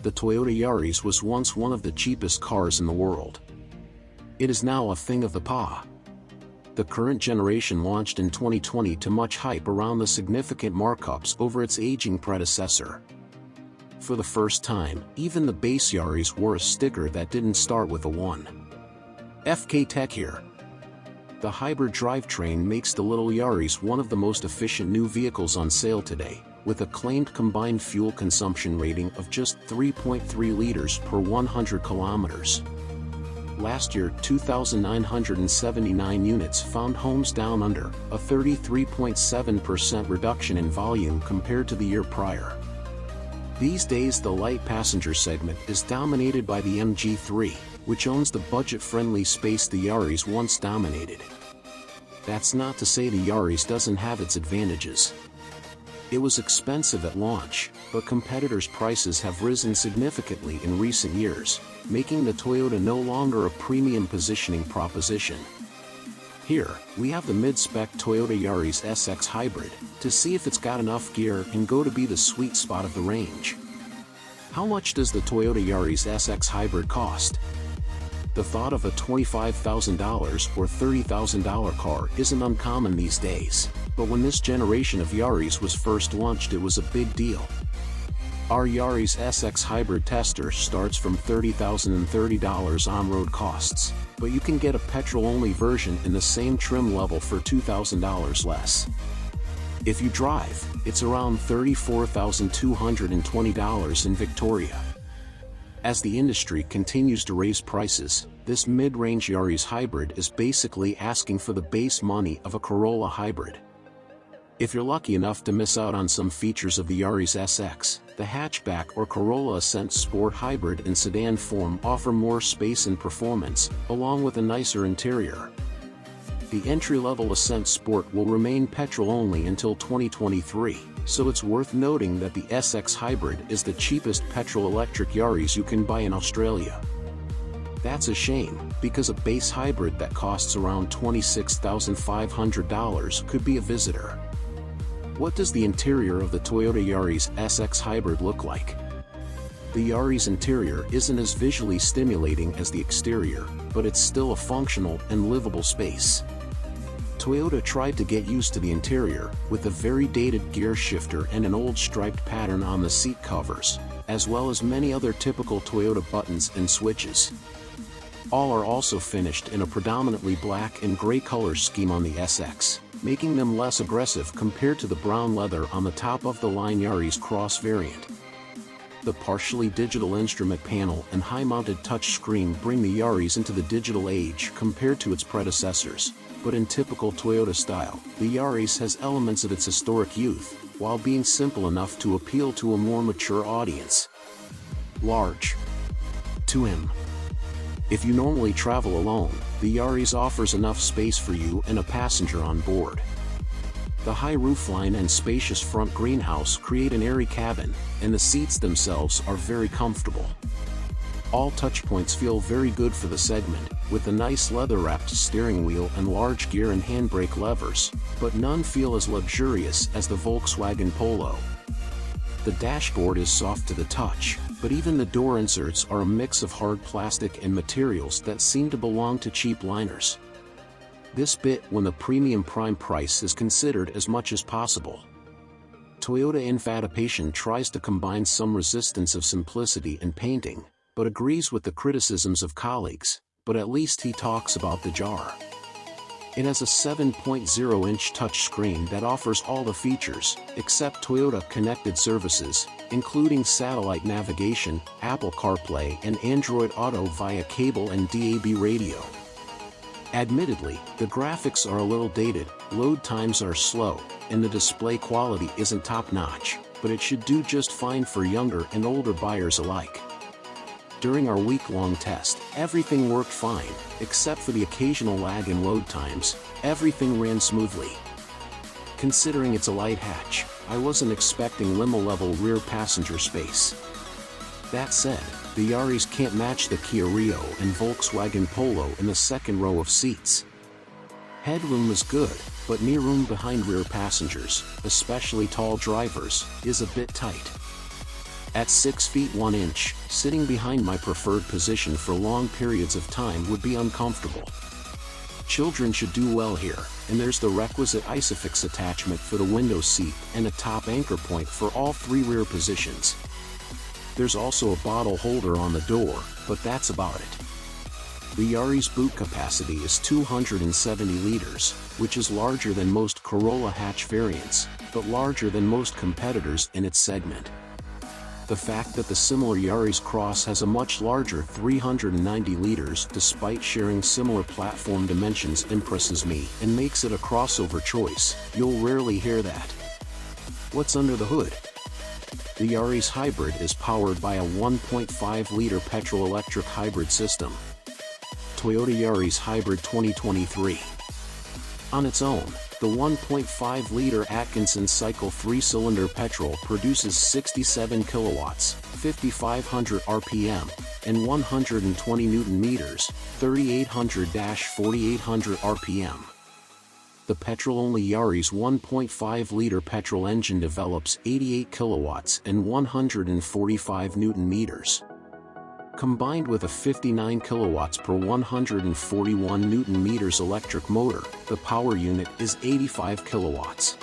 the Toyota Yaris was once one of the cheapest cars in the world. It is now a thing of the past. The current generation launched in 2020 to much hype around the significant markups over its aging predecessor. For the first time, even the base Yaris wore a sticker that didn't start with a 1. FK Tech here. The hybrid drivetrain makes the little Yaris one of the most efficient new vehicles on sale today, with a claimed combined fuel consumption rating of just 3.3 liters per 100 kilometers. Last year, 2,979 units found homes down under, a 33.7% reduction in volume compared to the year prior. These days the light passenger segment is dominated by the MG3, which owns the budget-friendly space the Yaris once dominated. That's not to say the Yaris doesn't have its advantages. It was expensive at launch, but competitors' prices have risen significantly in recent years, making the Toyota no longer a premium positioning proposition. Here, we have the mid-spec Toyota Yaris SX Hybrid, to see if it's got enough gear and go to be the sweet spot of the range. How much does the Toyota Yaris SX Hybrid cost? The thought of a $25,000 or $30,000 car isn't uncommon these days, but when this generation of Yaris was first launched it was a big deal. Our Yaris SX Hybrid tester starts from $30,030 on-road costs, but you can get a petrol-only version in the same trim level for $2,000 less. If you drive, it's around $34,220 in Victoria. As the industry continues to raise prices, this mid-range Yaris Hybrid is basically asking for the base money of a Corolla Hybrid. If you're lucky enough to miss out on some features of the Yaris SX, the hatchback or Corolla Ascent Sport Hybrid in sedan form offer more space and performance, along with a nicer interior. The entry-level Ascent Sport will remain petrol-only until 2023, so it's worth noting that the SX Hybrid is the cheapest petrol-electric Yaris you can buy in Australia. That's a shame, because a base hybrid that costs around $26,500 could be a visitor. What does the interior of the Toyota Yaris SX Hybrid look like? The Yaris interior isn't as visually stimulating as the exterior, but it's still a functional and livable space. Toyota tried to get used to the interior, with a very dated gear shifter and an old striped pattern on the seat covers, as well as many other typical Toyota buttons and switches. All are also finished in a predominantly black and gray color scheme on the SX, making them less aggressive compared to the brown leather on the top-of-the-line Yaris Cross variant. The partially digital instrument panel and high-mounted touchscreen bring the Yaris into the digital age compared to its predecessors, but in typical Toyota style, the Yaris has elements of its historic youth, while being simple enough to appeal to a more mature audience. Large. 2M. If you normally travel alone, the Yaris offers enough space for you and a passenger on board. The high roofline and spacious front greenhouse create an airy cabin, and the seats themselves are very comfortable. All touchpoints feel very good for the segment, with a nice leather-wrapped steering wheel and large gear and handbrake levers, but none feel as luxurious as the Volkswagen Polo. The dashboard is soft to the touch, but even the door inserts are a mix of hard plastic and materials that seem to belong to cheap liners. This bit when the premium prime price is considered as much as possible. Toyota Infatipation tries to combine some resistance of simplicity and painting, but agrees with the criticisms of colleagues, but at least he talks about the jar. It has a 7.0-inch touchscreen that offers all the features, except Toyota connected services, including satellite navigation, Apple CarPlay and Android Auto via cable and DAB radio. Admittedly, the graphics are a little dated, load times are slow, and the display quality isn't top-notch, but it should do just fine for younger and older buyers alike. During our week-long test, everything worked fine, except for the occasional lag in load times. Everything ran smoothly. Considering it's a light hatch, I wasn't expecting limo-level rear passenger space. That said, the Yaris can't match the Kia Rio and Volkswagen Polo in the second row of seats. Headroom is good, but knee room behind rear passengers, especially tall drivers, is a bit tight. At 6 feet 1 inch, sitting behind my preferred position for long periods of time would be uncomfortable. Children should do well here, and there's the requisite ISOFIX attachment for the window seat and a top anchor point for all 3 rear positions. There's also a bottle holder on the door, but that's about it. The Yaris boot capacity is 270 liters, which is larger than most Corolla hatch variants, but larger than most competitors in its segment. The fact that the similar Yaris Cross has a much larger 390 liters despite sharing similar platform dimensions impresses me and makes it a crossover choice. You'll rarely hear that. What's under the hood? The Yaris Hybrid is powered by a 1.5-liter petrol-electric hybrid system. Toyota Yaris Hybrid 2023. On its own, the 1.5-liter Atkinson cycle 3-cylinder petrol produces 67 kilowatts, 5,500 RPM, and 120 Newton-meters, 3,800–4,800 RPM. The petrol-only Yaris 1.5-liter petrol engine develops 88 kilowatts and 145 Newton-meters. Combined with a 59 kilowatts per 141 Newton-meters electric motor, the power unit is 85 kilowatts.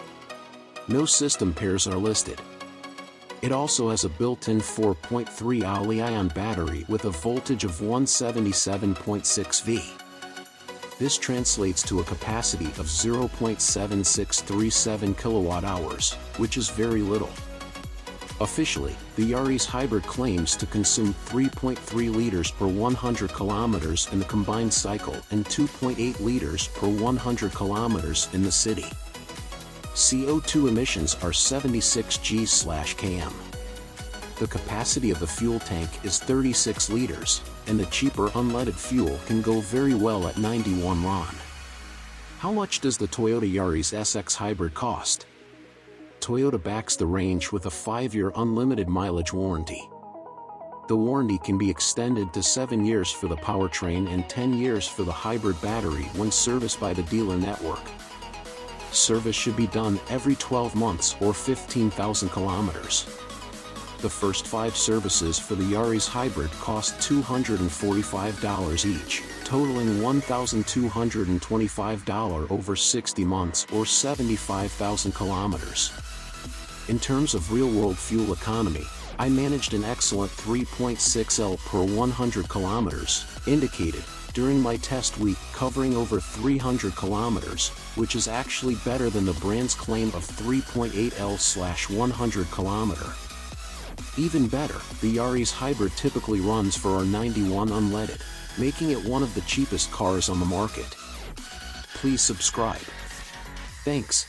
No system pairs are listed. It also has a built-in 4.3 Li-ion battery with a voltage of 177.6 V. This translates to a capacity of 0.7637 kilowatt-hours, which is very little. Officially, the Yaris Hybrid claims to consume 3.3 liters per 100 kilometers in the combined cycle and 2.8 liters per 100 kilometers in the city. CO2 emissions are 76 g/km. The capacity of the fuel tank is 36 liters, and the cheaper unleaded fuel can go very well at 91 RON. How much does the Toyota Yaris SX Hybrid cost? Toyota backs the range with a 5-year unlimited mileage warranty. The warranty can be extended to 7 years for the powertrain and 10 years for the hybrid battery when serviced by the dealer network. Service should be done every 12 months or 15,000 kilometers. The first 5 services for the Yaris Hybrid cost $245 each, totaling $1,225 over 60 months or 75,000 kilometers. In terms of real-world fuel economy, I managed an excellent 3.6 L per 100 kilometers, indicated, during my test week covering over 300 kilometers, which is actually better than the brand's claim of 3.8 L/100 kilometer. Even better, the Yaris Hybrid typically runs for our 91 unleaded, making it one of the cheapest cars on the market. Please subscribe. Thanks.